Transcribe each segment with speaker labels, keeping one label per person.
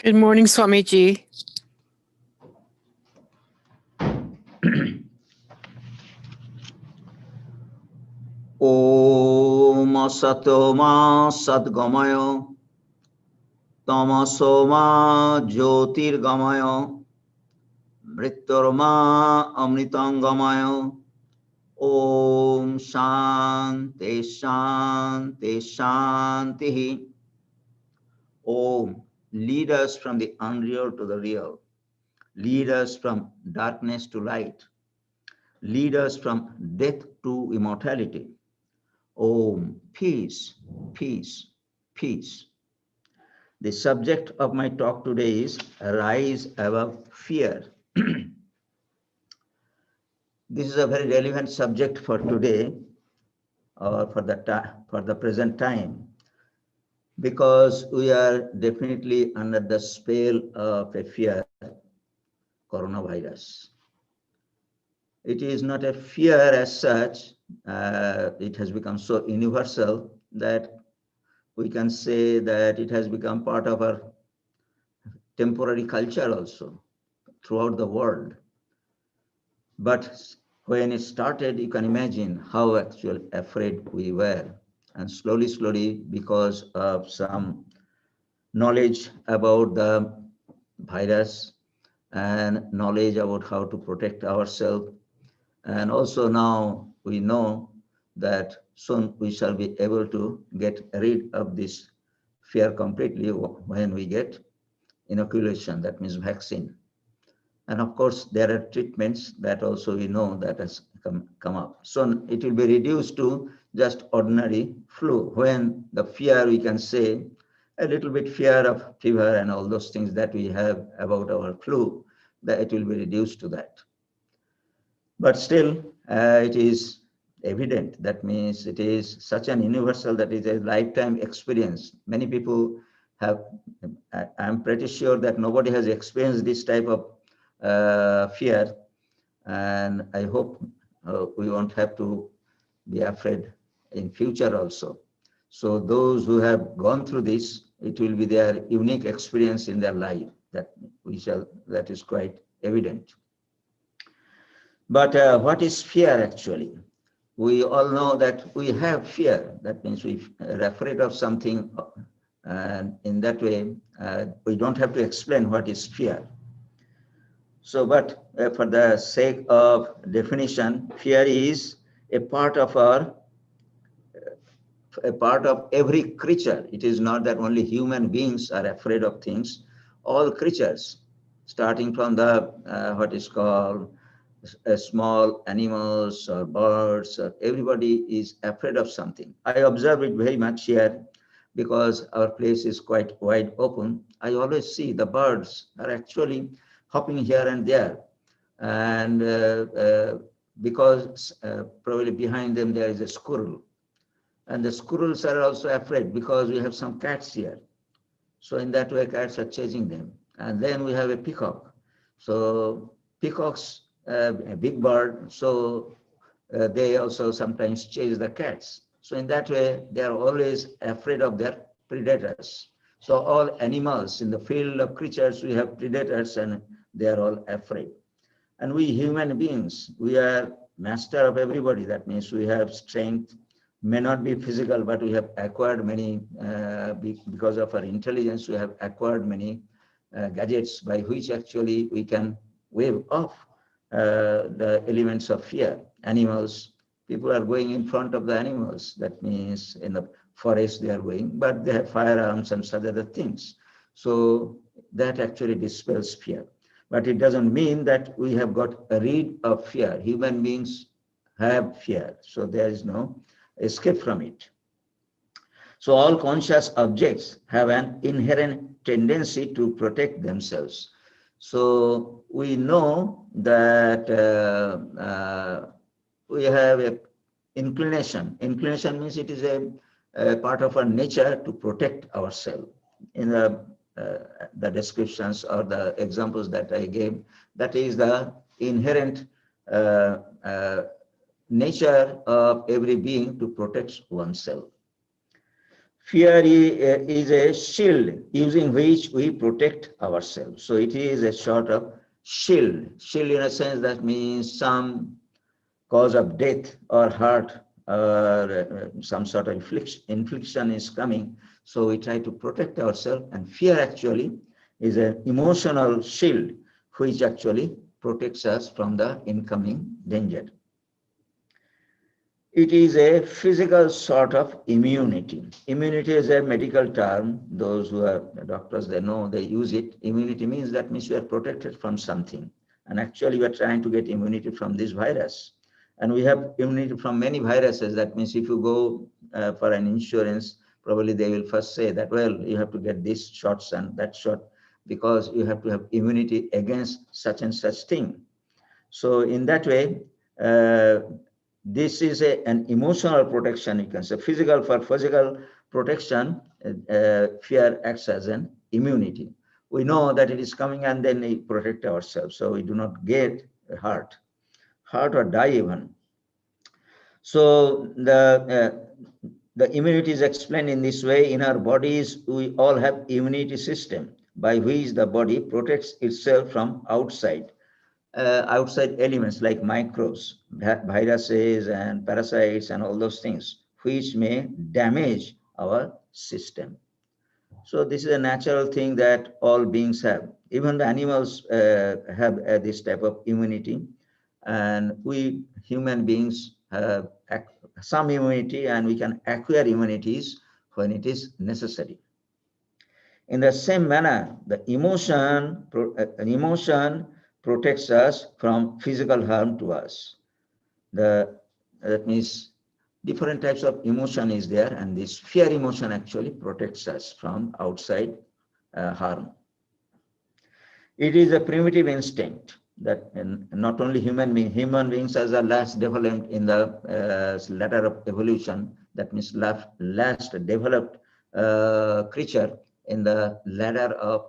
Speaker 1: Good morning, Swamiji.
Speaker 2: Om Satoma Sadgamaya Tamasoma Jyotirgamaya Mrityorma Amritangamaya Om Shanti Shanti Shanti. Om, lead us from the unreal to the real. Lead us from darkness to light. Lead us from death to immortality. Om, peace, peace, peace. The subject of my talk today is rise above fear. This is a very relevant subject for today or for the present time, because we are definitely under the spell of a fear, coronavirus. It is not a fear as such. It has become so universal that we can say that it has become part of our temporary culture also throughout the world. But when it started, you can imagine how actually afraid we were. And slowly, because of some knowledge about the virus and knowledge about how to protect ourselves, and also now we know that soon we shall be able to get rid of this fear completely when we get inoculation, that means vaccine. And of course, there are treatments that also we know that has come up. So it will be reduced to just ordinary flu, when the fear, we can say, a little bit fear of fever and all those things that we have about our flu, that it will be reduced to that. But still, it is evident. That means it is such an universal that is a lifetime experience. Many people have, I'm pretty sure that nobody has experienced this type of fear, and I hope we won't have to be afraid in future also. So those who have gone through this, it will be their unique experience in their life, that is quite evident. But what is fear actually? We all know that we have fear. That means we are afraid of something, and in that way, we don't have to explain what is fear. So, but for the sake of definition, fear is a part of every creature. It is not that only human beings are afraid of things. All creatures, starting from the what is called small animals or birds, or everybody is afraid of something. I observe it very much here because our place is quite wide open. I always see the birds are actually hopping here and there, and because probably behind them there is a squirrel, and the squirrels are also afraid because we have some cats here. So in that way, cats are chasing them. And then we have a peacock. So peacocks, a big bird, so they also sometimes chase the cats. So in that way, they are always afraid of their predators. So all animals in the field of creatures, we have predators, and they are all afraid. And we human beings, we are master of everybody. That means we have strength, may not be physical, but we have acquired many, because of our intelligence, we have acquired many gadgets by which actually we can wave off the elements of fear. Animals, people are going in front of the animals. That means in the forest they are going, but they have firearms and such other things. So that actually dispels fear. But it doesn't mean that we have got rid of fear. Human beings have fear, so there is no escape from it. So all conscious objects have an inherent tendency to protect themselves. So we know that we have a inclination. Inclination means it is a part of our nature to protect ourselves. In the descriptions or the examples that I gave, that is the inherent nature of every being to protect oneself. Fear is a shield using which we protect ourselves. So it is a sort of shield. Shield in a sense that means some cause of death or hurt or some sort of infliction is coming. So we try to protect ourselves, and fear actually is an emotional shield which actually protects us from the incoming danger. It is a physical sort of immunity. Immunity is a medical term. Those who are doctors, they know, they use it. Immunity means that means you are protected from something. And actually, we are trying to get immunity from this virus. And we have immunity from many viruses. That means if you go for an insurance, probably they will first say that, well, you have to get this shots and that shot because you have to have immunity against such and such thing. So in that way, this is an emotional protection, you can say. Physical, for physical protection, fear acts as an immunity. We know that it is coming and then we protect ourselves, so we do not get hurt or die even. So the immunity is explained in this way. In our bodies, we all have immunity system by which the body protects itself from outside elements like microbes, viruses and parasites and all those things, which may damage our system. So this is a natural thing that all beings have. Even the animals have this type of immunity, and we human beings have some immunity, and we can acquire immunities when it is necessary. In the same manner, the emotion protects us from physical harm to us. That means different types of emotion is there, and this fear emotion actually protects us from outside harm. It is a primitive instinct that not only human beings as are last developed in the ladder of evolution, that means last developed creature in the ladder of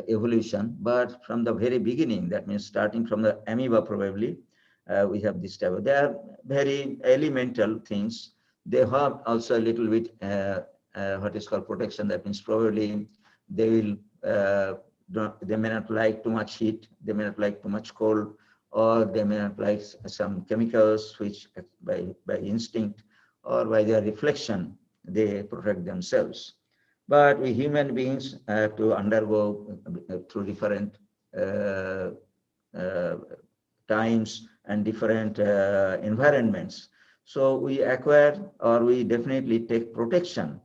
Speaker 2: evolution, but from the very beginning, that means starting from the amoeba probably, we have this type of, they are very elemental things. They have also a little bit what is called protection. That means probably they will they may not like too much heat, they may not like too much cold, or they may not like some chemicals which by instinct or by their reflection, they protect themselves. But we human beings have to undergo through different times and different environments. So we acquire, or we definitely take protection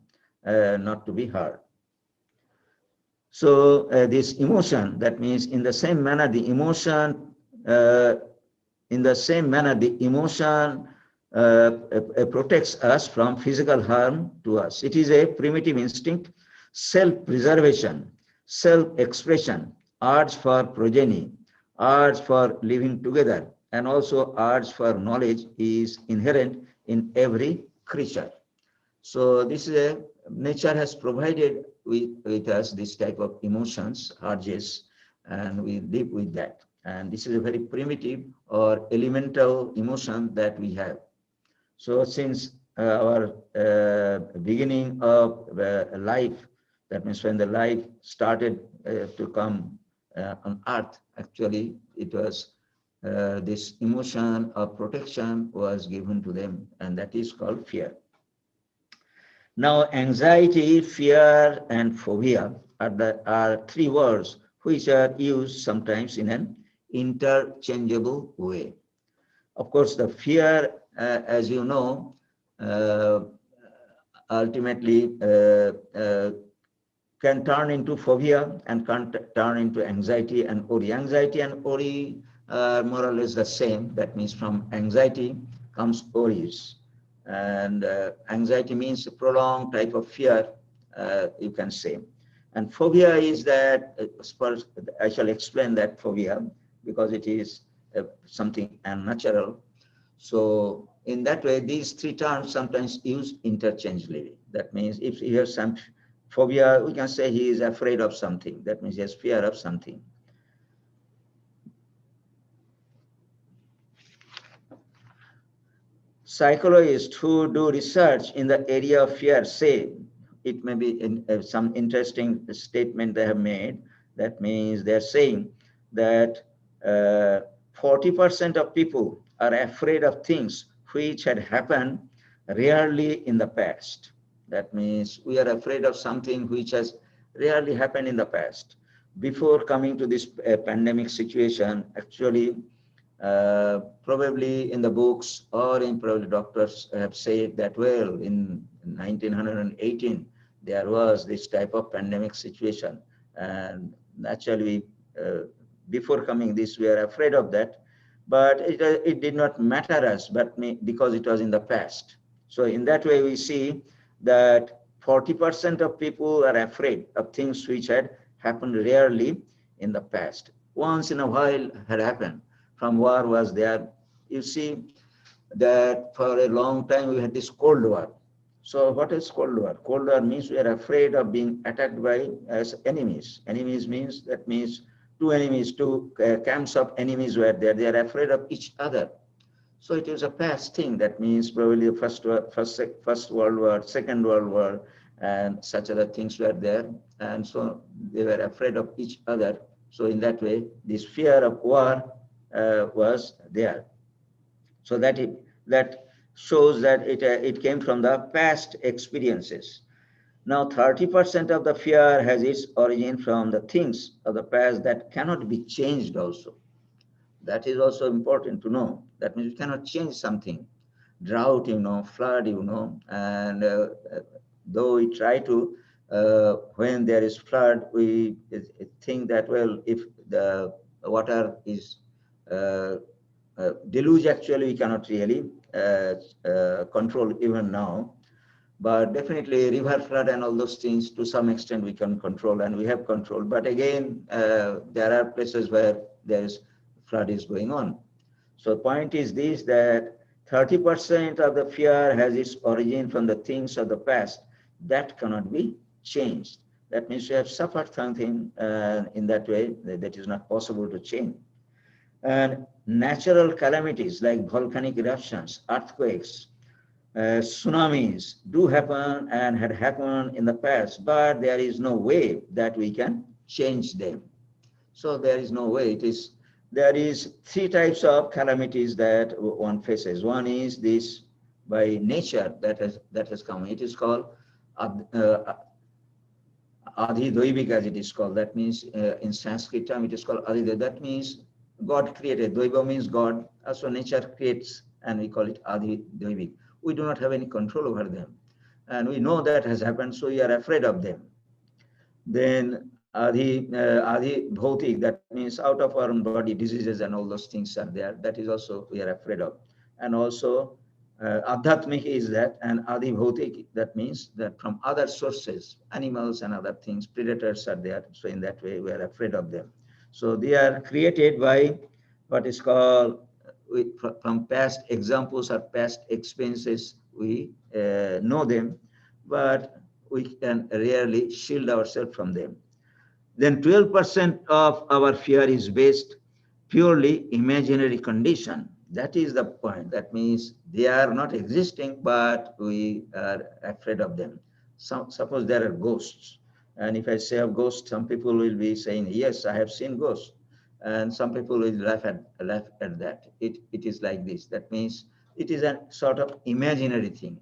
Speaker 2: not to be hurt. So this emotion, that means in the same manner, the emotion protects us from physical harm to us. It is a primitive instinct, self-preservation, self-expression, urge for progeny, urge for living together, and also urge for knowledge is inherent in every creature. So this is a nature has provided with us this type of emotions, urges, and we live with that. And this is a very primitive or elemental emotion that we have. So since our beginning of life, that means when the life started to come on earth, actually it was this emotion of protection was given to them, and that is called fear. Now, anxiety, fear, and phobia are three words which are used sometimes in an interchangeable way. Of course, the fear, as you know, ultimately can turn into phobia and can turn into anxiety and worry. Anxiety and worry are more or less the same. That means from anxiety comes worries. And anxiety means a prolonged type of fear, you can say. And phobia is that, I shall explain that phobia because it is something unnatural. So in that way, these three terms sometimes used interchangeably. That means if you have some phobia, we can say he is afraid of something. That means he has fear of something. Psychologists who do research in the area of fear say it may be in, some interesting statement they have made. That means they're saying that 40% of people are afraid of things which had happened rarely in the past. That means we are afraid of something which has rarely happened in the past. Before coming to this pandemic situation, actually, probably in the books or in probably doctors have said that, well, in 1918, there was this type of pandemic situation. And naturally, before coming this, we are afraid of that. But it did not matter us, but because it was in the past. So in that way, we see that 40% of people are afraid of things which had happened rarely in the past. Once in a while had happened. From war was there. You see that for a long time we had this Cold War. So what is Cold War? Cold War means we are afraid of being attacked by as enemies. Enemies means, that means two enemies, two camps of enemies were there. They are afraid of each other. So it is a past thing. That means probably the first World War, Second World War, and such other things were there. And so they were afraid of each other. So in that way, this fear of war was there. So that shows that it came from the past experiences. Now, 30% of the fear has its origin from the things of the past that cannot be changed also. That is also important to know. That means you cannot change something. Drought, flood, and though we try to, when there is flood, we think that, well, if the water is deluge, actually, we cannot really control even now. But definitely river flood and all those things, to some extent, we can control, and we have control. But again, there are places where there is flood is going on. So the point is this, that 30% of the fear has its origin from the things of the past that cannot be changed. That means you have suffered something in that way that is not possible to change. And natural calamities like volcanic eruptions, earthquakes, tsunamis do happen and had happened in the past, but there is no way that we can change them. So there is no way. There is three types of calamities that one faces. One is this by nature that has come. It is called adhi as it is called. That means in Sanskrit term it is called adhi. That means God created. Daiva means God. Also nature creates, and we call it adhi. We do not have any control over them, and we know that has happened, so we are afraid of them. Then adi bhautik, that means out of our own body, diseases and all those things are there. That is also we are afraid of. And also adhyatmic is that, and adi bhautik, that means that from other sources, animals and other things, predators are there. So in that way, we are afraid of them. So they are created by what is called, from past examples or past experiences, we know them, but we can rarely shield ourselves from them. Then 12% of our fear is based purely imaginary condition. That is the point. That means they are not existing, but we are afraid of them. Suppose there are ghosts. And if I say of ghosts, some people will be saying, yes, I have seen ghosts. And some people will laugh at that. It is like this. That means it is a sort of imaginary thing.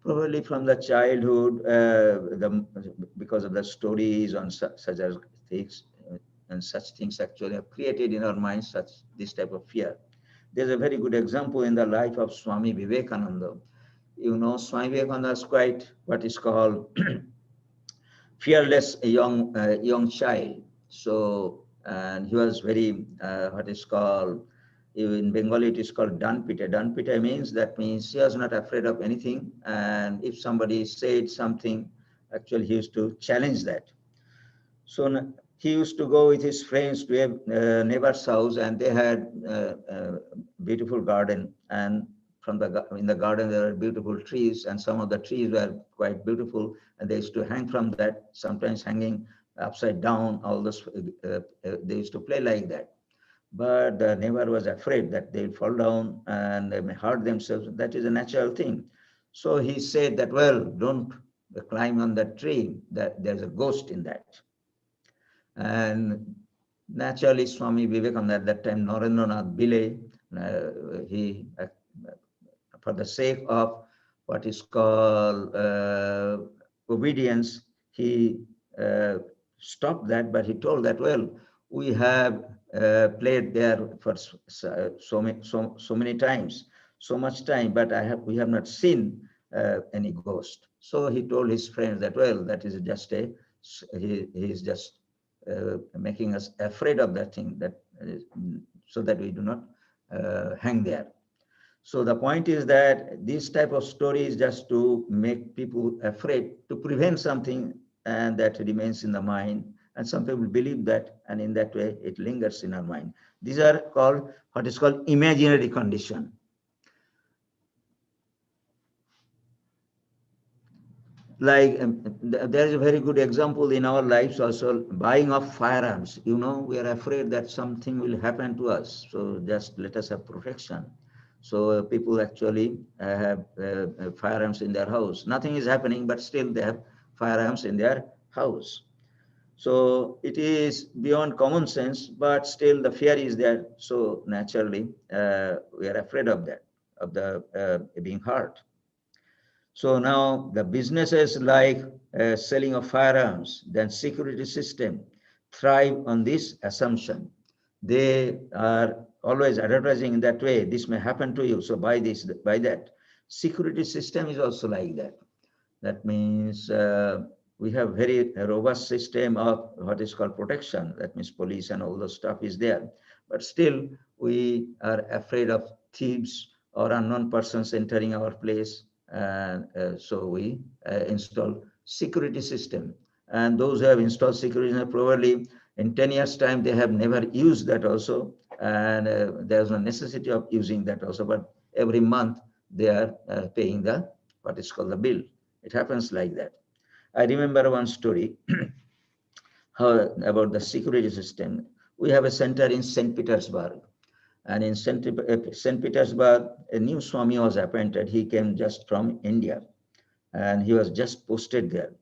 Speaker 2: Probably from the childhood, because of the stories on such as things, and such things actually have created in our minds this type of fear. There's a very good example in the life of Swami Vivekananda. Swami Vivekananda is quite what is called fearless young child. So, and he was very what is called, in Bengali it is called Danpite. Danpite means he was not afraid of anything, and if somebody said something, actually he used to challenge that. So he used to go with his friends to a neighbor's house, and they had a beautiful garden, and in the garden there were beautiful trees, and some of the trees were quite beautiful, and they used to hang from that, sometimes hanging upside down. All this they used to play like that. But the neighbor was afraid that they will fall down and they may hurt themselves. That is a natural thing. So he said that, well, don't climb on that tree, that there's a ghost in that. And naturally, Swami Vivekananda at that time, Narendranath Pillai, he, for the sake of what is called obedience, he uh, stopped that, but he told that, well, we have played there for so many times, so much time, but we have not seen any ghost. So he told his friends that, well, that is just he is just making us afraid of that thing, that so that we do not hang there. So the point is that this type of story is just to make people afraid, to prevent something, and that remains in the mind. And some people believe that, and in that way it lingers in our mind. These are called what is called imaginary condition. Like there is a very good example in our lives also, buying of firearms. You know, we are afraid that something will happen to us, so just let us have protection. So people actually have firearms in their house. Nothing is happening, but still they have firearms in their house. So it is beyond common sense, but still the fear is there. So naturally we are afraid of that, of the being hurt. So now the businesses like selling of firearms, then security system thrive on this assumption. They are always advertising in that way. This may happen to you, so buy this, buy that. Security system is also like that. That means we have very robust system of what is called protection. That means police and all those stuff is there. But still, we are afraid of thieves or unknown persons entering our place. And so we install security system. And those who have installed security system, probably in 10 years' time, they have never used that also. And there's no necessity of using that also. But every month, they are paying the what is called the bill. It happens like that. I remember one story about the security system. We have a center in St. Petersburg. And in St. Petersburg, a new Swami was appointed. He came just from India and he was just posted there.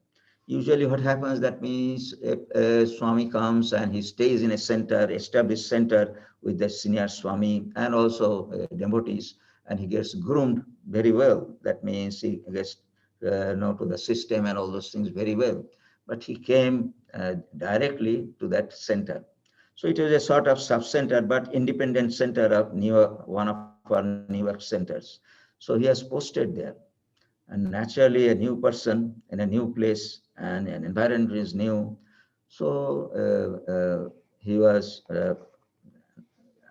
Speaker 2: Usually what happens, that means a Swami comes and he stays in a center, established center with the senior Swami and also devotees, and he gets groomed very well. That means he gets know to the system and all those things very well. But he came directly to that center. So it was a sort of sub-center, but independent center of one of our Newark centers. So he has posted there. And naturally, a new person in a new place and an environment is new. So he was,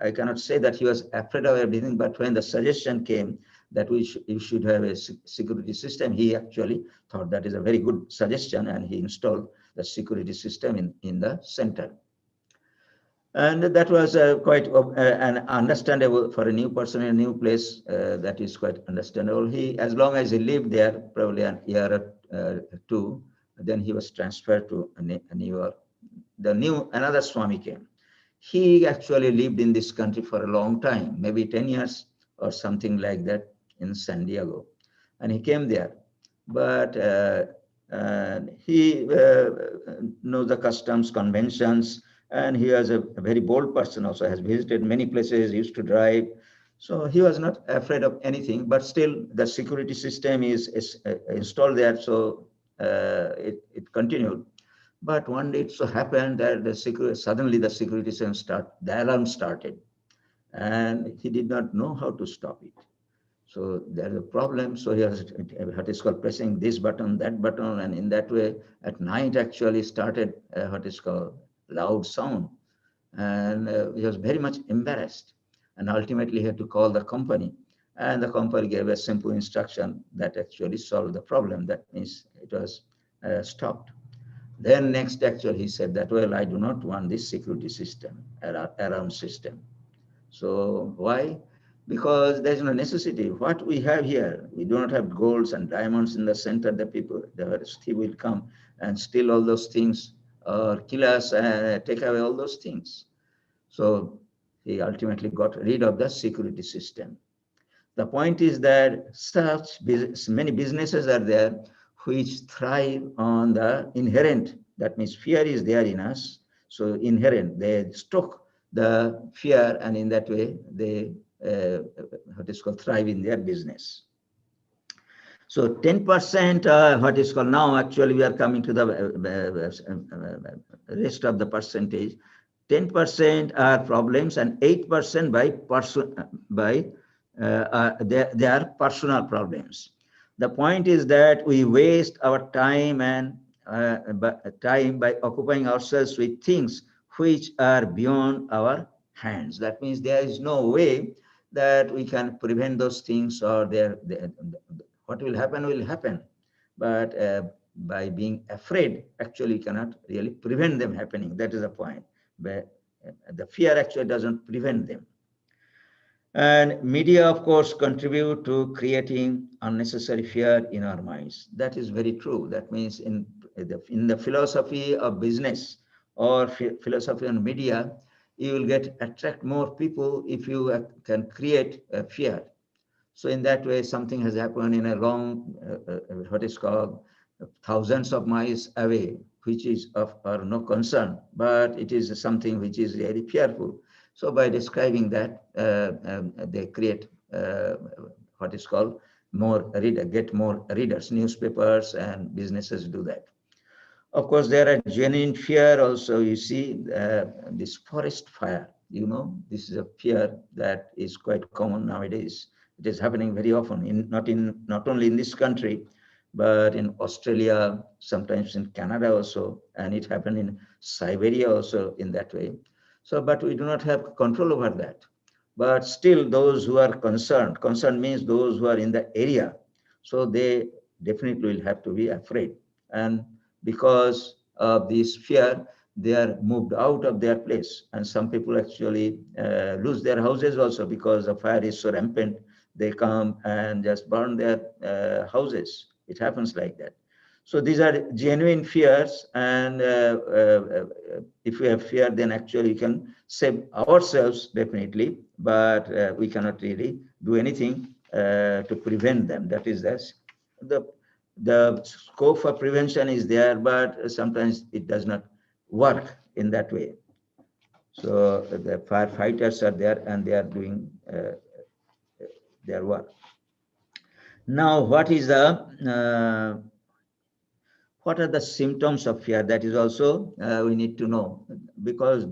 Speaker 2: I cannot say that he was afraid of everything, but when the suggestion came that you should have a security system, he actually thought that is a very good suggestion, and he installed the security system in the center. And that was quite an understandable for a new person in a new place. That is quite understandable. He, as long as he lived there, probably a year or two, then he was transferred to New York. Another Swami came. He actually lived in this country for a long time, maybe 10 years or something like that in San Diego. And he came there. But he knows the customs, conventions, and he was a very bold person also, has visited many places, used to drive. So he was not afraid of anything, but still the security system is installed there. So it continued. But one day it so happened that suddenly the security system the alarm started, and he did not know how to stop it. So there's a problem. So he has what is called pressing this button, that button, and in that way, at night actually started what is called loud sound, and he was very much embarrassed. And ultimately, he had to call the company, and the company gave a simple instruction that actually solved the problem. That means it was stopped. Then next, actually, he said that, well, I do not want this security system, alarm system. So why? Because there's no necessity. What we have here, we do not have golds and diamonds in the center. The thief will come and steal all those things or kill us and take away all those things. So he ultimately got rid of the security system. The point is that many businesses are there which thrive on the inherent, that means fear is there in us. So inherent, they stoke the fear, and in that way they what is called thrive in their business. So 10%, what is called now, actually we are coming to the rest of the percentage. 10% are problems and 8% they are personal problems. The point is that we waste our time and by occupying ourselves with things which are beyond our hands. That means there is no way that we can prevent those things, or what will happen. But by being afraid, actually you cannot really prevent them happening. That is the point. But the fear actually doesn't prevent them. And media, of course, contribute to creating unnecessary fear in our minds. That is very true. That means in the philosophy of business or philosophy on media, you will attract more people if you can create fear. So in that way, something has happened in a long, what is called thousands of miles away, which is of our no concern, but it is something which is very fearful. So by describing that, they create what is called get more readers. Newspapers and businesses do that. Of course, there are genuine fear also. You see, this forest fire, this is a fear that is quite common nowadays. It is happening very often, not only in this country, but in Australia, sometimes in Canada also, and it happened in Siberia also in that way. So, but we do not have control over that. But still, those who are concerned means those who are in the area, so they definitely will have to be afraid. And because of this fear, they are moved out of their place. And some people actually lose their houses also because the fire is so rampant. They come and just burn their houses. It happens like that. So these are genuine fears. And if we have fear, then actually we can save ourselves definitely, but we cannot really do anything to prevent them. That is the scope for prevention is there, but sometimes it does not work in that way. So the firefighters are there and they are doing their work. Now, what are the symptoms of fear? That is also we need to know, because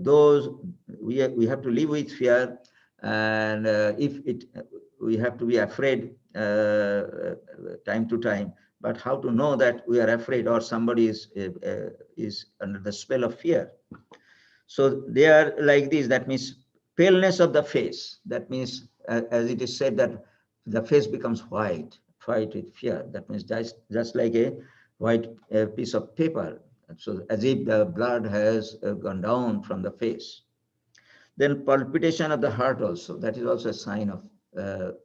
Speaker 2: we have to live with fear, and we have to be afraid time to time. But how to know that we are afraid or somebody is under the spell of fear? So they are like this. That means paleness of the face. That means, as it is said, that the face becomes white with fear. That means just like a white piece of paper. So as if the blood has gone down from the face. Then palpitation of the heart also. That is also a sign of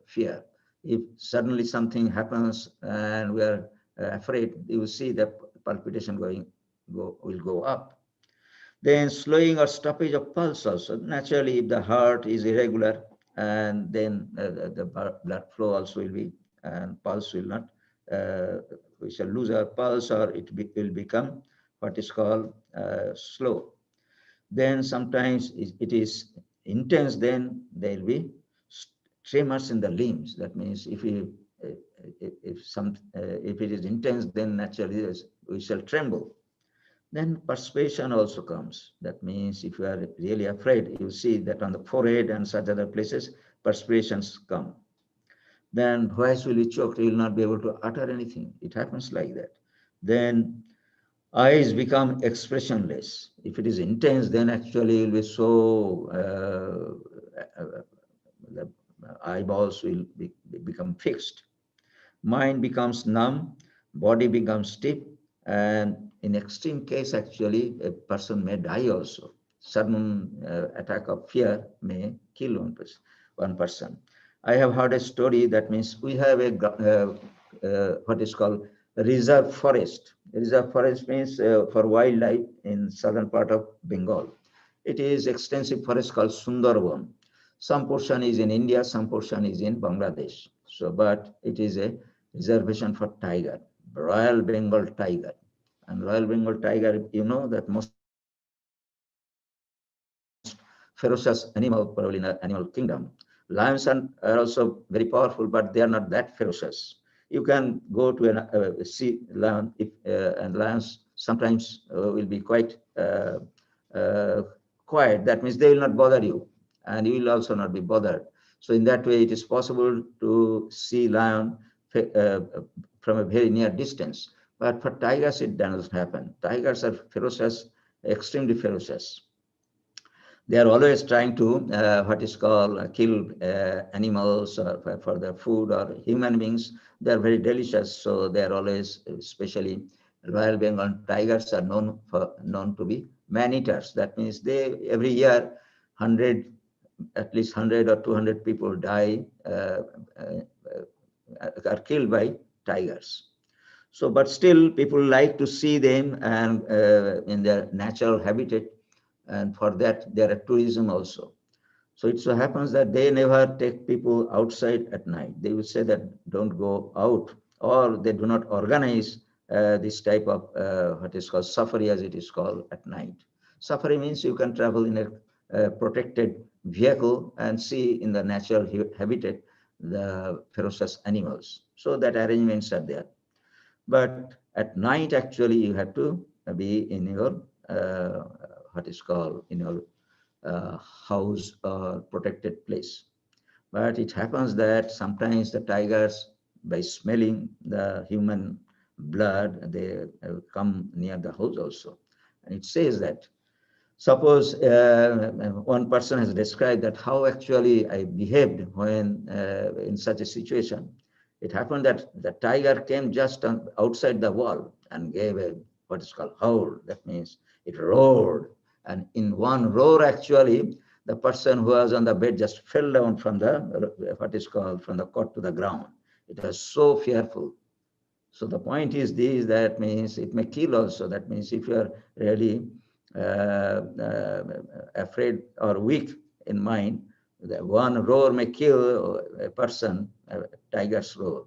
Speaker 2: fear. If suddenly something happens and we are afraid, you will see the palpitation will go up. Then slowing or stoppage of pulse also. Naturally, if the heart is irregular, and then the blood flow also will be, and pulse will not, we shall lose our pulse, or will become what is called slow. Then sometimes it is intense, then there will be tremors in the limbs. That means if it is intense, then naturally we shall tremble. Then perspiration also comes. That means if you are really afraid, you see that on the forehead and such other places, perspirations come. Then voice will be choked, you will not be able to utter anything. It happens like that. Then eyes become expressionless. If it is intense, then actually it will be so, the eyeballs will become fixed. Mind becomes numb, body becomes stiff, and in extreme case, actually, a person may die also. Sudden attack of fear may kill one person. I have heard a story. That means we have what is called reserve forest. Reserve forest means for wildlife in southern part of Bengal. It is extensive forest called Sundarban. Some portion is in India, some portion is in Bangladesh. So, but it is a reservation for tiger. Royal Bengal tiger. And Royal Bengal tiger, you know that most ferocious animal probably in the animal kingdom. Lions are also very powerful, but they are not that ferocious. You can go to see lion, if, and lions sometimes will be quite uh, quiet. That means they will not bother you, and you will also not be bothered. So in that way, it is possible to see lion from a very near distance. But for tigers, it doesn't happen. Tigers are ferocious, extremely ferocious. They are always trying to what is called kill animals for their food or human beings. They are very delicious, so they are always, especially Royal Bengal tigers are known to be man eaters. That means they every year 100, at least 100 or 200 people die, are killed by tigers. So, but still, people like to see them and in their natural habitat, and for that there are tourism also. So it so happens that they never take people outside at night. They will say that don't go out, or they do not organize this type of what is called safari, as it is called, at night. Safari means you can travel in a protected vehicle and see in the natural habitat the ferocious animals. So that arrangements are there. But at night, actually, you have to be in your what is called in your house or protected place. But it happens that sometimes the tigers, by smelling the human blood, they come near the house also. And it says that, suppose one person has described that how actually I behaved when in such a situation. It happened that the tiger came just outside the wall and gave a what is called howl. That means it roared. And in one roar, actually, the person who was on the bed just fell down from the what is called from the cot to the ground. It was so fearful. So the point is this, that means it may kill also. That means if you are really afraid or weak in mind, the one roar may kill a person, a tiger's roar.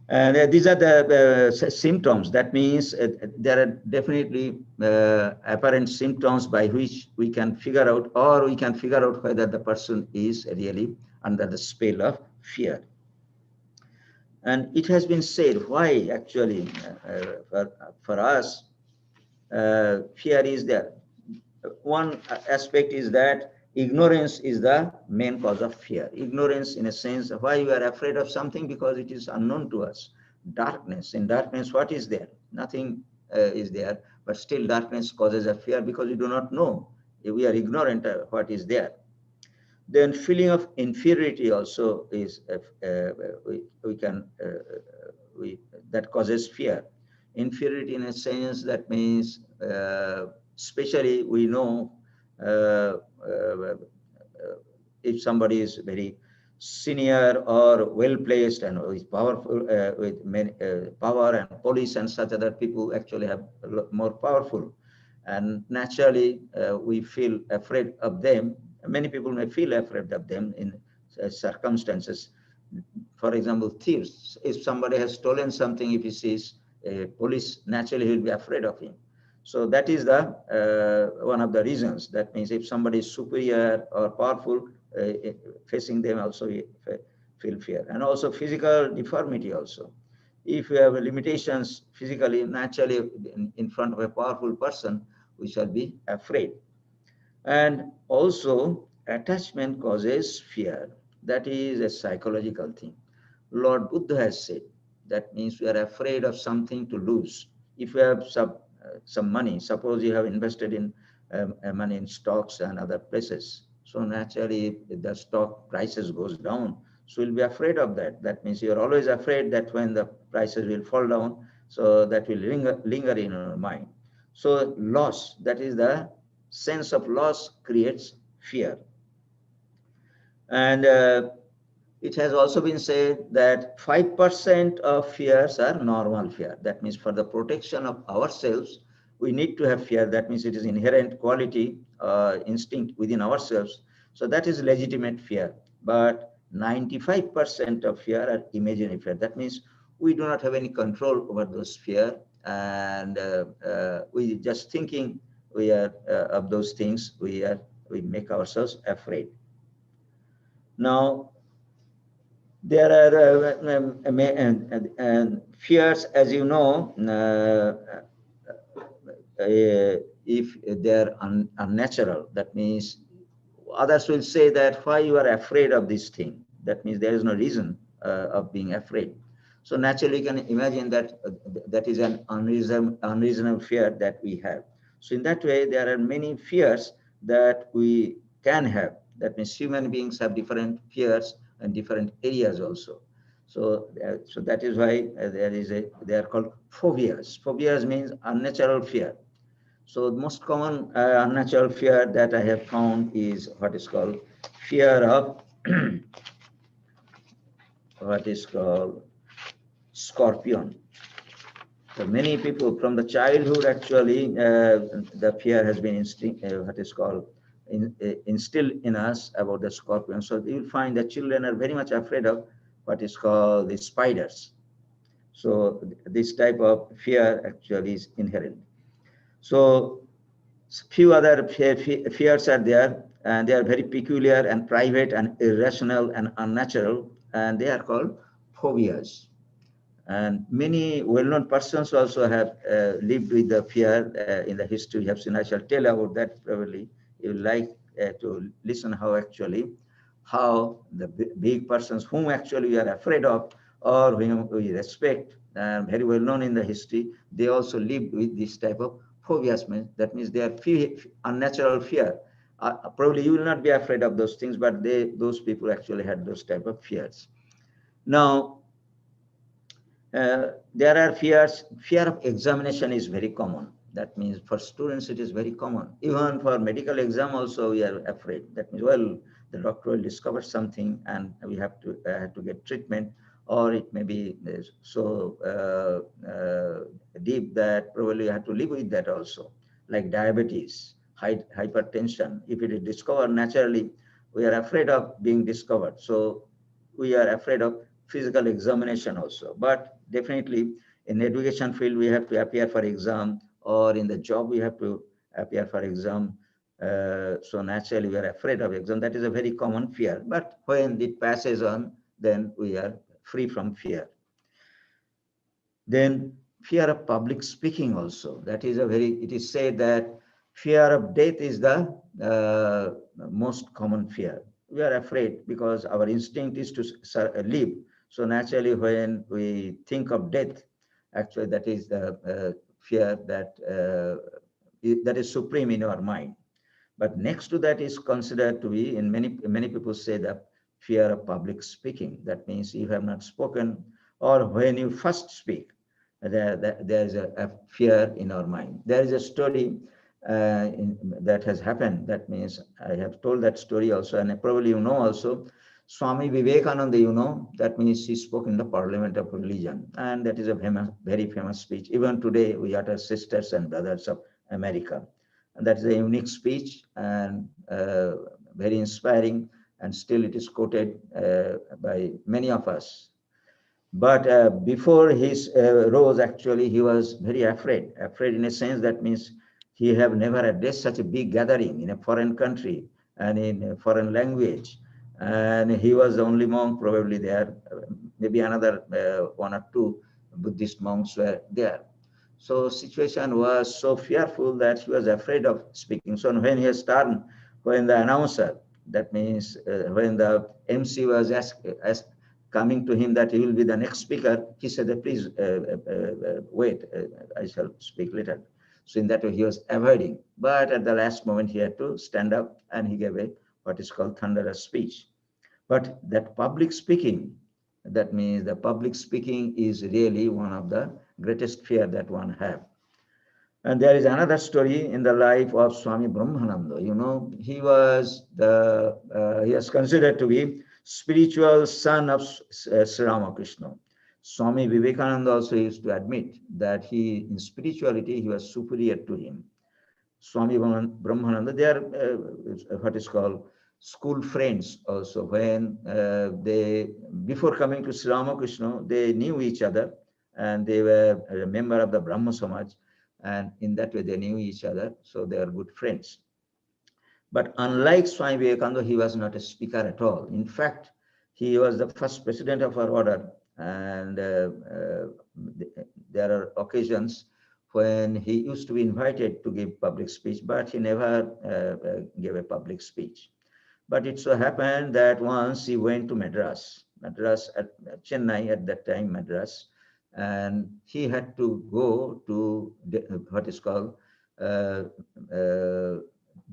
Speaker 2: And these are the symptoms. That means there are definitely apparent symptoms by which we can figure out, or we can figure out whether the person is really under the spell of fear. And it has been said why actually for us fear is there. One aspect is that ignorance is the main cause of fear. Ignorance, in a sense, why we are afraid of something, because it is unknown to us. Darkness. In darkness, what is there? Nothing is there, but still darkness causes a fear because we do not know. We are ignorant of what is there. Then feeling of inferiority also is we can we that causes fear. Inferiority, in a sense, that means especially we know uh, uh, if somebody is very senior or well placed and is powerful with many power, and police and such other people actually have more powerful, and naturally we feel afraid of them. Many people may feel afraid of them in circumstances. For example, thieves. If somebody has stolen something, if he sees a police, naturally he'll be afraid of him. So that is the one of the reasons. That means if somebody is superior or powerful, facing them also we feel fear. And also physical deformity also. If we have limitations physically, naturally in front of a powerful person, we shall be afraid. And also attachment causes fear. That is a psychological thing. Lord Buddha has said that means we are afraid of something to lose. If you have some money, suppose you have invested in money in stocks and other places. So naturally, if the stock prices goes down, so you'll be afraid of that. That means you're always afraid that when the prices will fall down, so that will linger in your mind. So loss, that is the sense of loss creates fear. And it has also been said that 5% of fears are normal fear. That means for the protection of ourselves, we need to have fear. That means it is inherent quality, instinct within ourselves. So that is legitimate fear. But 95% of fear are imaginary fear. That means we do not have any control over those fear, and we just thinking we are of those things, we make ourselves afraid. Now, there are and fears, as you know, if they are unnatural, that means others will say that why you are afraid of this thing. That means there is no reason of being afraid. So naturally, you can imagine that that is an unreasonable fear that we have. So in that way, there are many fears that we can have. That means human beings have different fears in different areas also. So, so that is why they are called phobias. Phobias means unnatural fear. So the most common unnatural fear that I have found is what is called fear of what is called scorpion. So many people from the childhood, actually, the fear has been what is called instilled in us about the scorpion. So you will find that children are very much afraid of what is called the spiders. So this type of fear actually is inherent. So few other fears are there, and they are very peculiar and private and irrational and unnatural, and they are called phobias. And many well-known persons also have lived with the fear in the history. You have seen, I shall tell about that probably. You like to listen how the big persons whom actually we are afraid of or whom we respect, very well known in the history, they also lived with this type of phobias. That means they are unnatural fear. Probably you will not be afraid of those things, but those people actually had those type of fears. Now, there are fears. Fear of examination is very common. That means for students it is very common. Even for medical exam also we are afraid. That means, well, the doctor will discover something and we have to get treatment, or it may be so deep that probably you have to live with that also. Like diabetes, hypertension. If it is discovered naturally, we are afraid of being discovered. So we are afraid of physical examination also. But definitely in education field, we have to appear for exam, or in the job, we have to appear for exam. So naturally, we are afraid of exam. That is a very common fear. But when it passes on, then we are free from fear. Then fear of public speaking also. That is it is said that fear of death is the most common fear. We are afraid because our instinct is to live. So naturally, when we think of death, actually that is the fear that is supreme in our mind. But next to that is considered to be, in many people say that fear of public speaking. That means you have not spoken, or when you first speak, there is a fear in our mind. There is a story that has happened. That means I have told that story also, and probably you know also. Swami Vivekananda, you know, that means he spoke in the Parliament of Religion, and that is a very famous speech. Even today, we utter sisters and brothers of America. And that is a unique speech and very inspiring, and still it is quoted by many of us. But before his rose, actually, he was very afraid. Afraid in a sense that means he have never addressed such a big gathering in a foreign country and in a foreign language. And he was the only monk probably there. Maybe another one or two Buddhist monks were there. So situation was so fearful that he was afraid of speaking. So when he turned, when the announcer, that means when the MC was coming to him that he will be the next speaker, he said, please wait, I shall speak later. So in that way, he was avoiding. But at the last moment, he had to stand up and he gave a what is called thunderous speech. But that public speaking, that means the public speaking is really one of the greatest fear that one have. And there is another story in the life of Swami Brahmananda. You know, he was considered to be spiritual son of Sri Ramakrishna. Swami Vivekananda also used to admit that in spirituality, he was superior to him. Swami Brahmananda, they are what is called school friends also. When before coming to Sri Ramakrishna, they knew each other and they were a member of the Brahma Samaj. And in that way, they knew each other. So they are good friends. But unlike Swami Vivekananda, he was not a speaker at all. In fact, he was the first president of our order. And there are occasions when he used to be invited to give public speech, but he never gave a public speech. But it so happened that once he went to Madras at Chennai at that time, Madras, and he had to go to what is called uh, uh,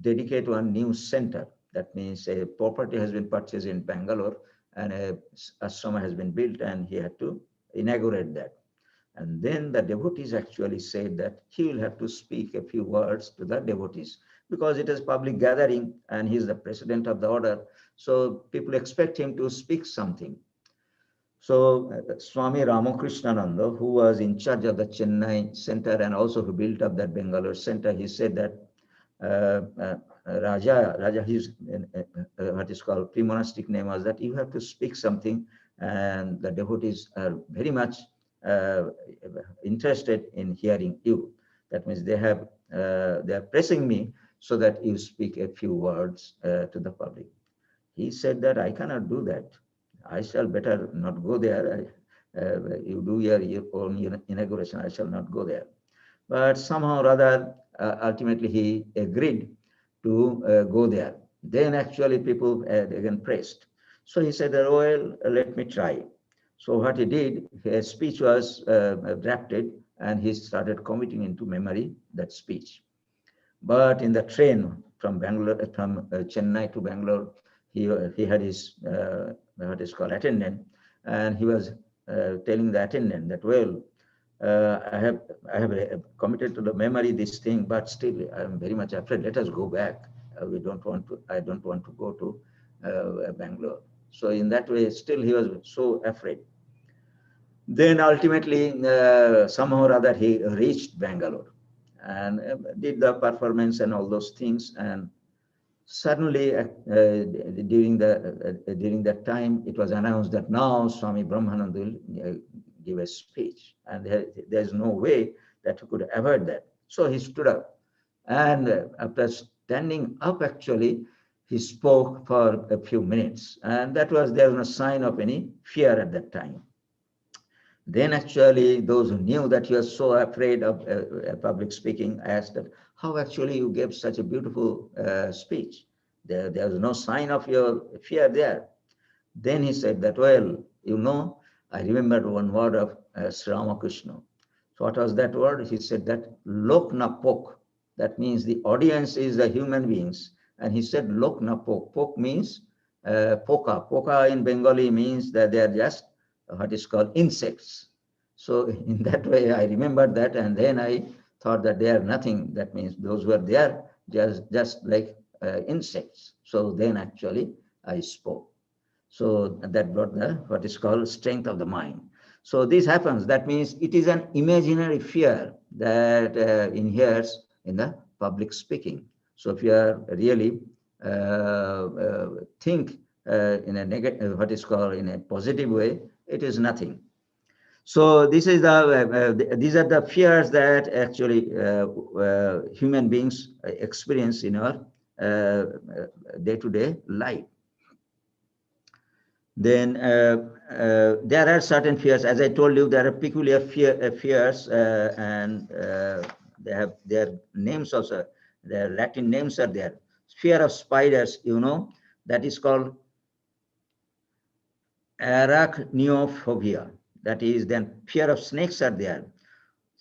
Speaker 2: dedicate one new center. That means a property has been purchased in Bangalore and a ashrama has been built, and he had to inaugurate that. And then the devotees actually said that he will have to speak a few words to the devotees because it is public gathering and he is the president of the order. So people expect him to speak something. So Swami Ramakrishnananda, who was in charge of the Chennai center and also who built up that Bangalore center, he said that Raja, his what is called pre-monastic name was that you have to speak something, and the devotees are very much uh, interested in hearing you. That means they are pressing me so that you speak a few words to the public. He said that I cannot do that. I shall better not go there. You do your own inauguration. I shall not go there. But somehow or other, ultimately he agreed to go there. Then actually people again pressed. So he said, well, let me try. So what he did, his speech was drafted and he started committing into memory that speech. But in the train from Bangalore, from Chennai to Bangalore, he had his what is called attendant, and he was telling the attendant that, well, I have committed to the memory this thing, but still I am very much afraid. Let us go back. We don't want to. I don't want to go to Bangalore. So in that way, still he was so afraid. Then ultimately, somehow or other, he reached Bangalore and did the performance and all those things. And suddenly, during that time, it was announced that now Swami Brahmananda will give a speech, and there's no way that he could avoid that. So he stood up, and after standing up, actually, he spoke for a few minutes, and that was there was no sign of any fear at that time. Then actually those who knew that he was so afraid of public speaking asked that, how actually you gave such a beautiful speech? There was no sign of your fear there. Then he said that, well, I remembered one word of Sri Ramakrishna. So what was that word? He said that lok na pok. That means the audience is the human beings. And he said lok na pok. Pok means poka. Poka in Bengali means that they are just what is called insects. So in that way, I remembered that, and then I thought that they are nothing. That means those who are there just like insects. So then actually I spoke. So that brought the what is called strength of the mind. So this happens. That means it is an imaginary fear that inheres in the public speaking. So if you are really think in a negative, what is called in a positive way, it is nothing. So this is these are the fears that actually human beings experience in our day-to-day life. Then there are certain fears. As I told you, there are peculiar fears, and they have their names also. Their Latin names are there. Fear of spiders, that is called arachnophobia. That is, then fear of snakes are there.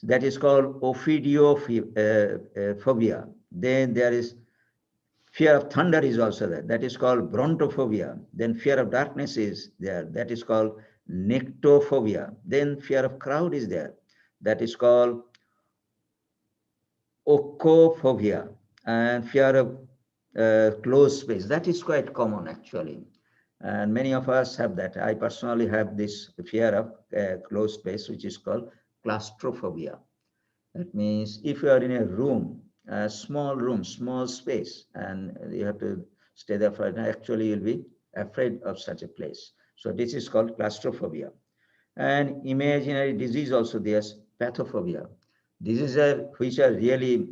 Speaker 2: That is called ophidiophobia. Then there is fear of thunder is also there. That is called brontophobia. Then fear of darkness is there. That is called nectophobia. Then fear of crowd is there. That is called ocophobia. And fear of closed space. That is quite common actually. And many of us have that. I personally have this fear of closed space, which is called claustrophobia. That means if you are in a room, a small room, small space, and you have to stay there for a night. Actually, you'll be afraid of such a place. So this is called claustrophobia. And imaginary disease also, there's pathophobia. Diseases which are really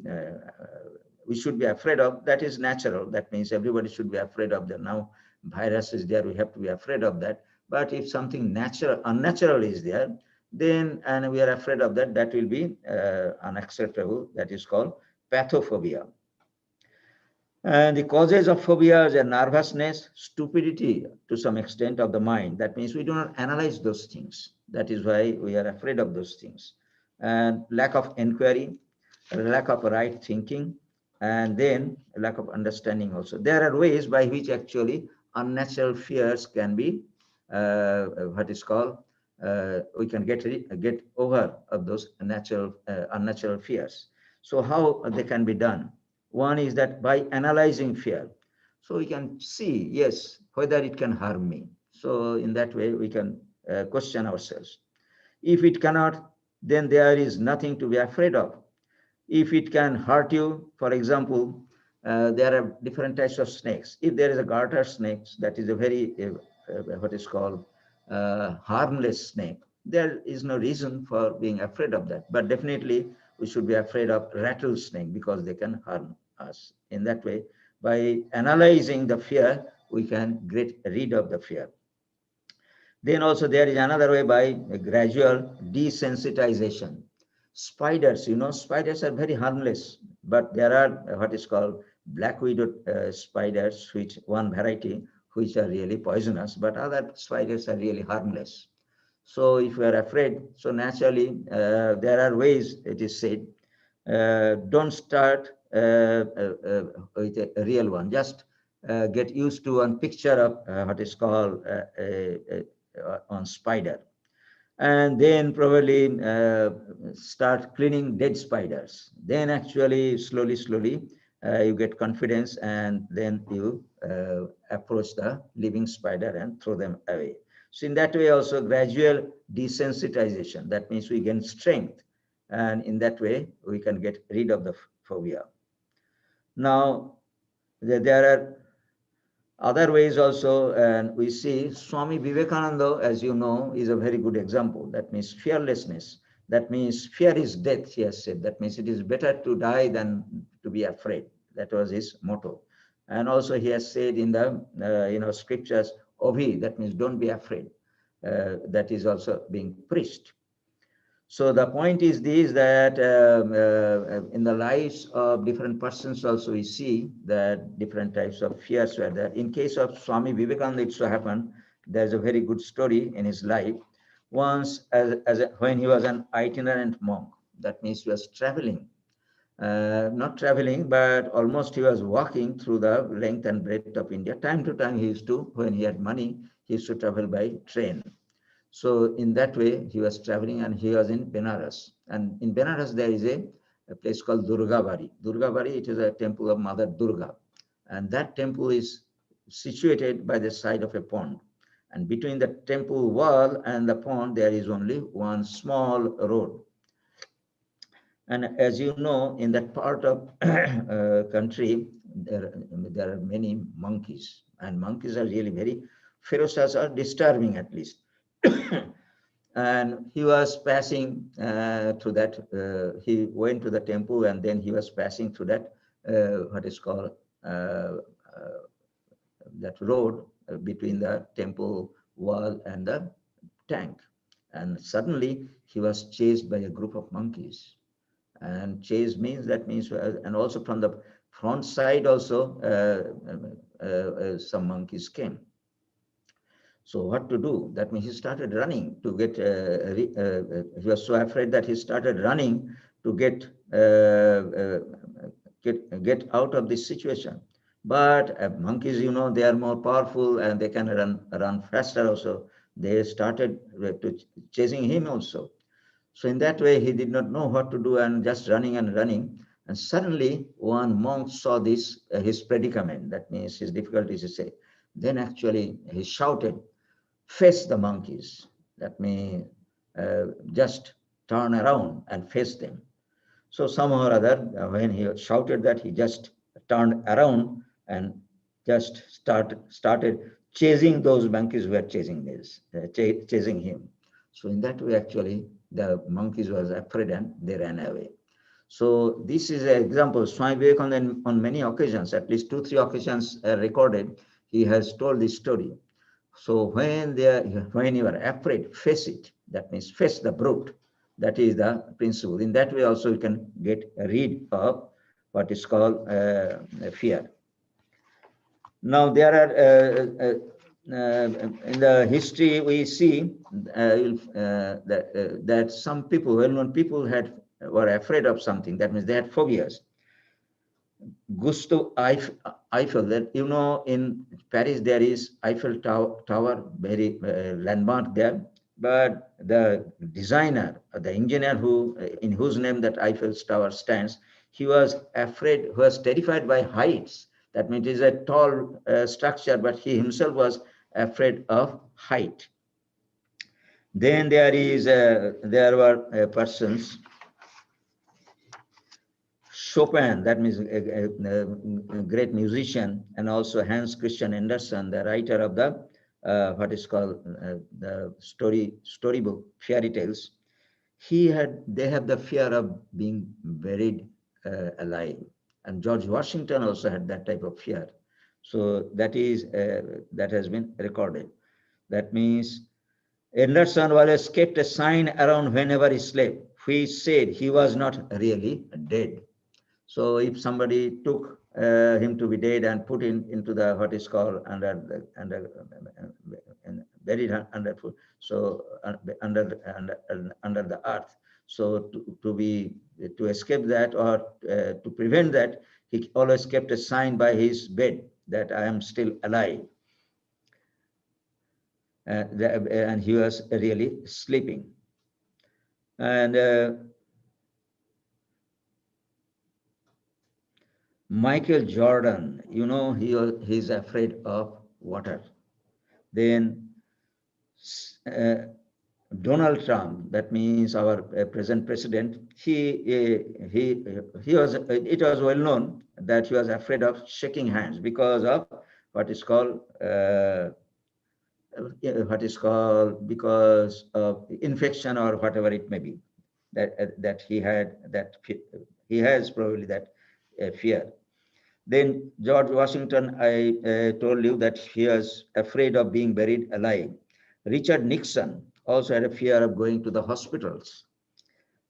Speaker 2: we should be afraid of. That is natural. That means everybody should be afraid of them. Now virus is there, we have to be afraid of that. But if something natural, unnatural is there, then and we are afraid of that, that will be unacceptable. That is called pathophobia. And the causes of phobias are nervousness, stupidity to some extent of the mind. That means we do not analyze those things. That is why we are afraid of those things. And lack of inquiry, lack of right thinking, and then lack of understanding also. There are ways by which actually unnatural fears can be, what is called, we can get over of those unnatural fears. So how they can be done? One is that by analyzing fear. So we can see, yes, whether it can harm me. So in that way, we can question ourselves. If it cannot, then there is nothing to be afraid of. If it can hurt you, for example, there are different types of snakes. If there is a garter snake, that is a very, what is called harmless snake, there is no reason for being afraid of that. But definitely we should be afraid of rattlesnake because they can harm us. In that way, by analyzing the fear, we can get rid of the fear. Then also there is another way by a gradual desensitization. Spiders, spiders are very harmless, but there are what is called black widow spiders, which one variety, which are really poisonous, but other spiders are really harmless. So if we are afraid, so naturally there are ways, it is said, don't start with a real one. Just get used to one picture of what is called on spider, and then probably start cleaning dead spiders. Then actually slowly you get confidence, and then you approach the living spider and throw them away. So in that way also gradual desensitization, that means we gain strength, and in that way we can get rid of the phobia. Now there are other ways also, and we see Swami Vivekananda, as you know, is a very good example. That means fearlessness. That means fear is death, he has said. That means it is better to die than to be afraid. That was his motto. And also he has said in the scriptures, Ovi, that means don't be afraid. That is also being preached. So the point is this, that in the lives of different persons also we see that different types of fears were there. In case of Swami Vivekananda, it so happened, there's a very good story in his life. Once, when he was an itinerant monk, that means he was traveling, not traveling, but almost he was walking through the length and breadth of India. Time to time he used to, when he had money, he used to travel by train. So in that way, he was traveling, and he was in Benares. And in Benares, there is a place called Durgabari. Durgabari, it is a temple of Mother Durga. And that temple is situated by the side of a pond. And between the temple wall and the pond, there is only one small road. And as you know, in that part of country, there are many monkeys. And monkeys are really very ferocious or disturbing, at least. And he was passing through that. He went to the temple, and then he was passing through that, what is called that road between the temple wall and the tank. And suddenly he was chased by a group of monkeys. And chase means, that means, and also from the front side also some monkeys came. So what to do? That means he started running to get, he was so afraid that he started running to get out of this situation. But monkeys, they are more powerful, and they can run faster also. They started chasing him also. So in that way, he did not know what to do, and just running and running. And suddenly one monk saw this, his predicament, that means his difficulties to say. Then actually he shouted, face the monkeys. That means just turn around and face them. So somehow or other, when he shouted that, he just turned around and just started chasing those monkeys who were chasing him. So in that way, actually, the monkeys was afraid and they ran away. So this is an example. Swami Vivekananda, on many occasions, at least 2, 3 occasions recorded, he has told this story. So when you are afraid, face it. That means face the brute. That is the principle. In that way, also you can get rid of what is called fear. Now there are in the history we see that some people, well-known people, were afraid of something. That means they had phobias. Gustav Eiffel, that you know, in Paris there is Eiffel Tower, very landmark there. But the designer, the engineer who, in whose name that Eiffel Tower stands, he was afraid, was terrified by heights. That means it is a tall structure, but he himself was afraid of height. Then there were persons. Chopin, that means a great musician, and also Hans Christian Andersen, the writer of the what is called the storybook fairy tales. They have the fear of being buried alive, and George Washington also had that type of fear. So that has been recorded. That means Anderson always kept a sign around whenever he slept, which said he was not really dead. So if somebody took him to be dead and put him into the what is called buried under foot, so under the earth. So to escape that, or to prevent that, he always kept a sign by his bed that I am still alive, and he was really sleeping. And Michael Jordan, you know, he's afraid of water. Then Donald Trump, that means our present president, he was. It was well known that he was afraid of shaking hands because of what is called because of infection or whatever it may be. That he has probably that fear. Then George Washington, I told you that he was afraid of being buried alive. Richard Nixon also had a fear of going to the hospitals.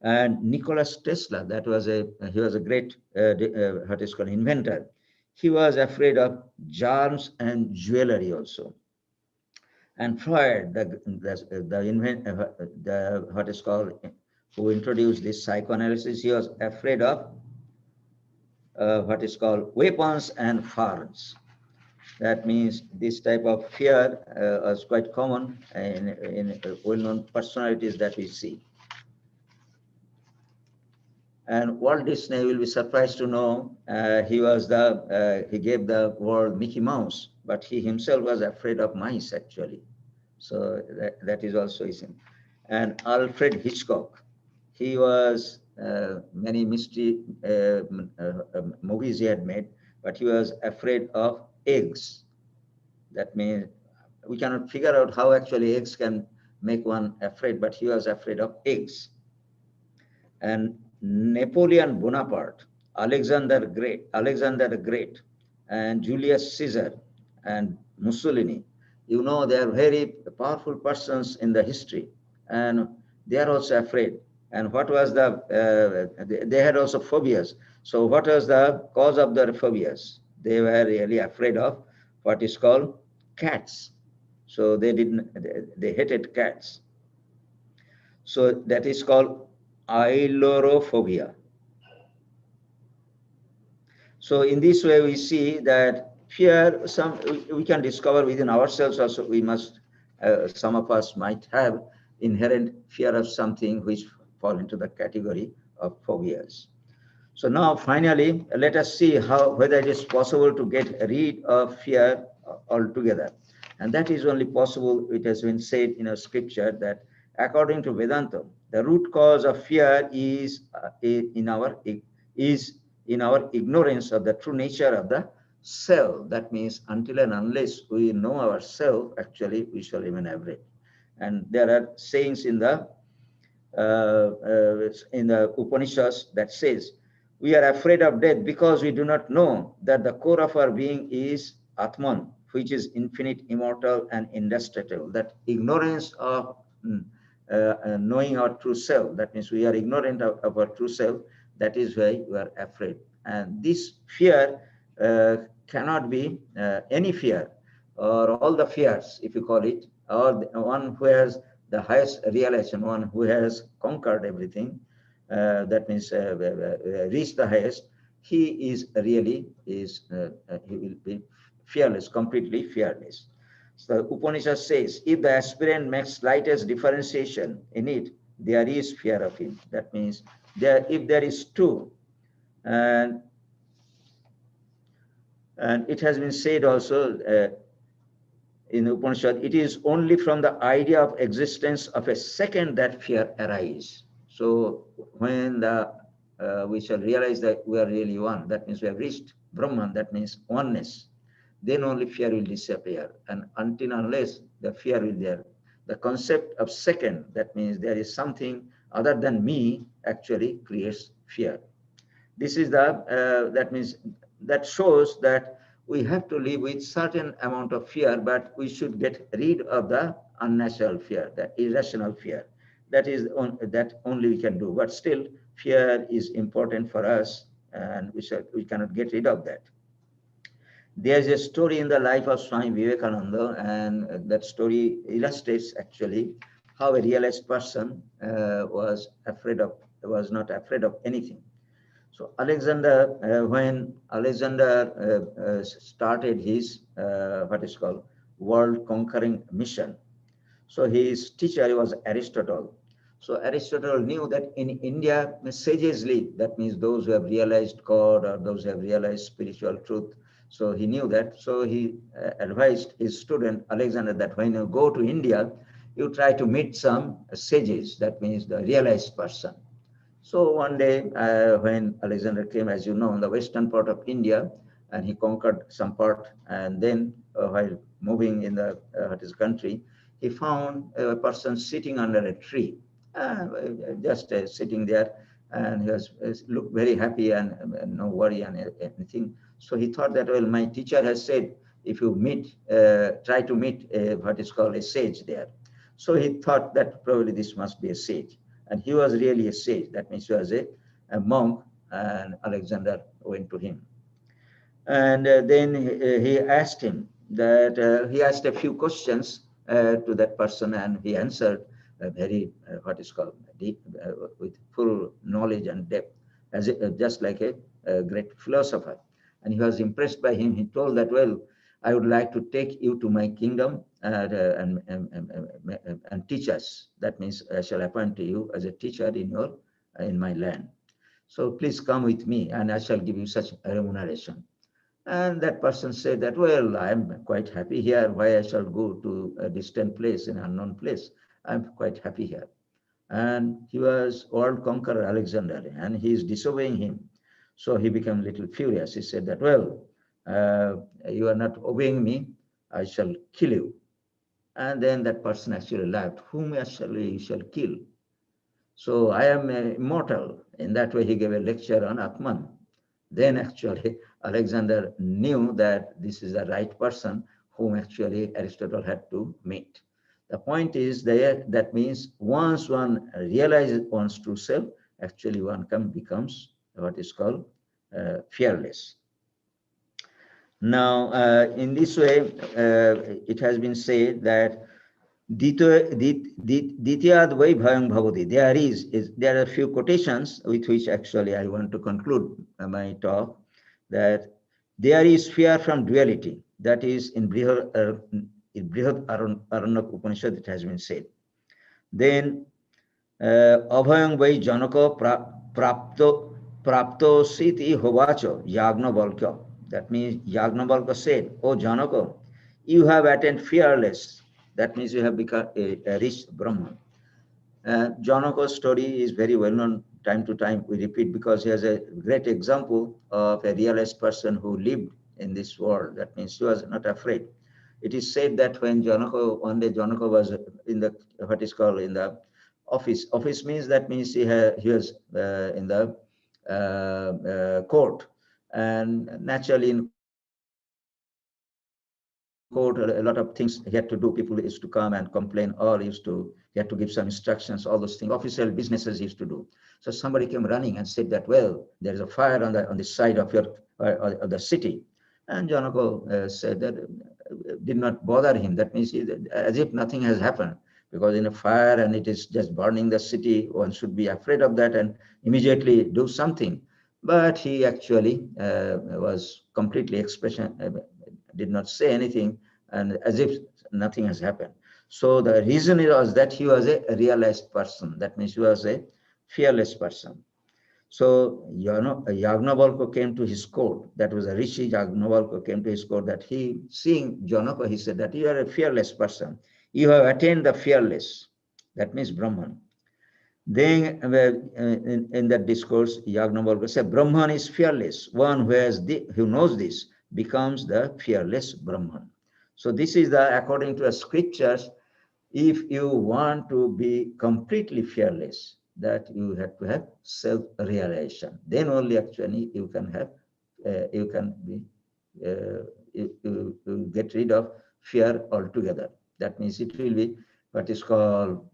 Speaker 2: And Nicholas Tesla, he was a great what is called inventor. He was afraid of germs and jewelry also. And Freud, the what is called, who introduced this psychoanalysis, he was afraid of what is called weapons and firearms. That means this type of fear is quite common in well-known personalities that we see. And Walt Disney, will be surprised to know he gave the word Mickey Mouse, but he himself was afraid of mice actually. So that is also his name. And Alfred Hitchcock, he was many mystery movies he had made, but he was afraid of eggs. That means we cannot figure out how actually eggs can make one afraid, but he was afraid of eggs. And Napoleon Bonaparte, Alexander the Great, and Julius Caesar, and Mussolini. You know, they are very powerful persons in the history, and they are also afraid. And what was they had also phobias. So what was the cause of their phobias? They were really afraid of what is called cats. So they hated cats. So that is called ailurophobia. So in this way, we see that fear, we can discover within ourselves also. We must, some of us might have inherent fear of something which fall into the category of phobias. So now, finally, let us see whether it is possible to get rid of fear altogether. And that is only possible. It has been said in a scripture that according to Vedanta, the root cause of fear is in our ignorance of the true nature of the self. That means until and unless we know ourselves, actually we shall remain afraid. And there are sayings in the Upanishads that says, we are afraid of death because we do not know that the core of our being is Atman, which is infinite, immortal, and indestructible. That ignorance of knowing our true self, that means we are ignorant of our true self, that is why we are afraid. And this fear cannot be any fear, or all the fears, if you call it, or the one who has the highest realization, one who has conquered everything, that means reached the highest, he is really he will be fearless, completely fearless. So Upanishad says, if the aspirant makes slightest differentiation in it, there is fear of him. That means if there is two, and it has been said also in the Upanishad, it is only from the idea of existence of a second that fear arises. So when we shall realize that we are really one, that means we have reached Brahman, that means oneness, then only fear will disappear. And until unless the fear will be there. The concept of second, that means there is something other than me, actually creates fear. This is that means that shows that we have to live with certain amount of fear, but we should get rid of the unnatural fear, that irrational fear. That is that only we can do. But still, fear is important for us, and we cannot get rid of that. There's a story in the life of Swami Vivekananda, and that story illustrates actually how a realized person was not afraid of anything. So Alexander, when Alexander started his what is called world conquering mission, so his teacher was Aristotle. So Aristotle knew that in India, sages live. That means those who have realized God or those who have realized spiritual truth. So he knew that. So he advised his student Alexander that when you go to India, you try to meet some sages. That means the realized person. So one day, when Alexander came, as you know, in the western part of India, and he conquered some part, and then while moving in the his country, he found a person sitting under a tree, just sitting there, and he was looked very happy and no worry and anything. So he thought that, well, my teacher has said, if you meet, try to meet what is called a sage there. So he thought that probably this must be a sage. And he was really a sage. That means he was a monk, and Alexander went to him. And then he asked him that he asked a few questions to that person, and he answered very what is called deep, with full knowledge and depth, just like a great philosopher. And he was impressed by him. He told that, well, I would like to take you to my kingdom and teach us. That means I shall appoint you as a teacher in my land. So please come with me, and I shall give you such a remuneration. And that person said that, well, I'm quite happy here. Why I shall go to a distant place, an unknown place? I'm quite happy here. And he was world conqueror Alexander, and he is disobeying him. So he became a little furious. He said that, well, you are not obeying me. I shall kill you. And then that person actually laughed. Whom actually you shall kill? So I am immortal. In that way, he gave a lecture on Atman. Then actually Alexander knew that this is the right person whom actually Aristotle had to meet. The point is there, that means once one realizes one's true self, actually one becomes what is called fearless. Now, in this way, it has been said that Dityad vai bhayang bhavati. There are a few quotations with which actually I want to conclude my talk, that there is fear from duality. That is in Brihad Aranyak Upanishad, it has been said. Then abhayang vai janaka prapto siti hovacha yagnavalkya. That means Yagnavalkya said, "O Janaka, you have attained fearless." That means you have become a rich Brahman. Janaka's story is very well known. Time to time we repeat, because he has a great example of a realized person who lived in this world. That means he was not afraid. It is said that when one day Janaka was in the, what is called, in the office. Office means, that means he was in the court. And naturally in court, a lot of things he had to do. People used to come and complain, or he had to give some instructions, all those things. Official businesses he used to do. So somebody came running and said that, well, there is a fire on the side of your of the city. And Janaka said that did not bother him. That means as if nothing has happened, because in a fire and it is just burning the city, one should be afraid of that and immediately do something. But he actually was completely expression, did not say anything, and as if nothing has happened. So the reason was that he was a realized person. That means he was a fearless person. So Yagnavalkya came to his court. That was a rishi. Yagnavalkya came to his court. That he, seeing Janaka, he said that you are a fearless person. You have attained the fearless. That means Brahman. Then in that discourse, Yagnavalkya said, Brahman is fearless. One who knows this becomes the fearless Brahman. So this is the, according to the scriptures, if you want to be completely fearless, that you have to have self-realization. Then only actually you can have, you can be, you get rid of fear altogether. That means it will be what is called,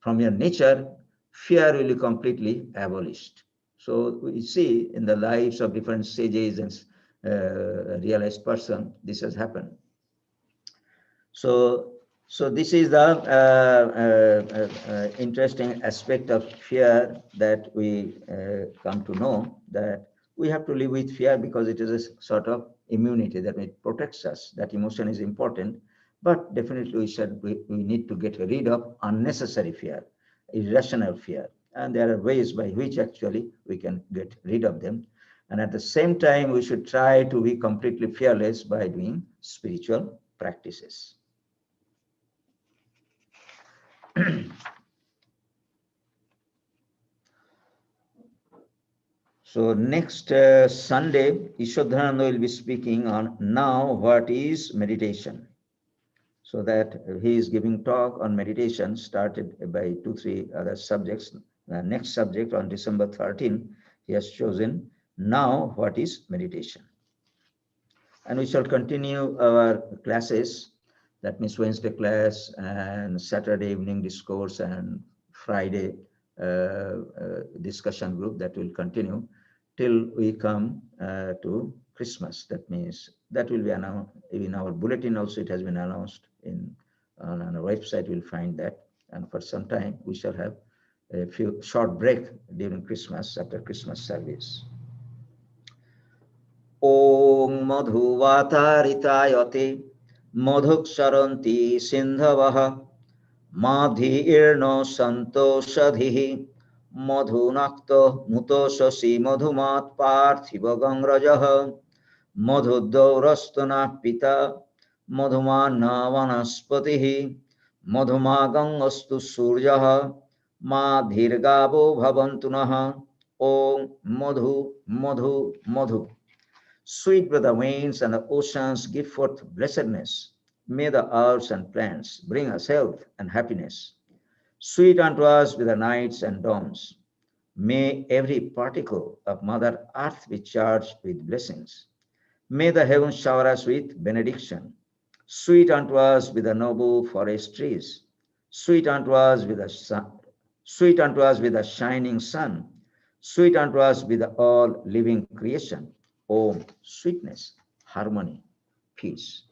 Speaker 2: from your nature, fear will be completely abolished. So we see in the lives of different sages and realized person, this has happened. So this is the interesting aspect of fear, that we come to know that we have to live with fear because it is a sort of immunity, that it protects us. That emotion is important, but definitely we need to get rid of unnecessary fear, irrational fear. And there are ways by which actually we can get rid of them. And at the same time, we should try to be completely fearless by doing spiritual practices. So next Sunday, Ishodhananda will be speaking on now what is meditation. So that he is giving talk on meditation, started by 2-3 other subjects. The next subject on December 13, he has chosen now what is meditation. And we shall continue our classes. That means Wednesday class and Saturday evening discourse and Friday discussion group, that will continue till we come to Christmas. That means that will be announced in our bulletin also. It has been announced on our website. You'll find that. And for some time we shall have a few short break during Christmas, after Christmas service. Om madhuvataritāyate madhuksharanti sindhavaha madhi-irno santoshadhihi madhunakto mutosasi madhumat parthiva gangrajaha madhudaurastana pita madhumanna vanaspatihi madhuma gangastu suryaha madhirgavo bhavantunaha. Om madhu madhu madhu. Sweet were the winds and the oceans give forth blessedness. May the herbs and plants bring us health and happiness. Sweet unto us with the nights and dawns. May every particle of Mother Earth be charged with blessings. May the heavens shower us with benediction. Sweet unto us with the noble forest trees. Sweet unto us with the sun. Sweet unto us with the shining sun. Sweet unto us with the all living creation. Om, sweetness, harmony, peace.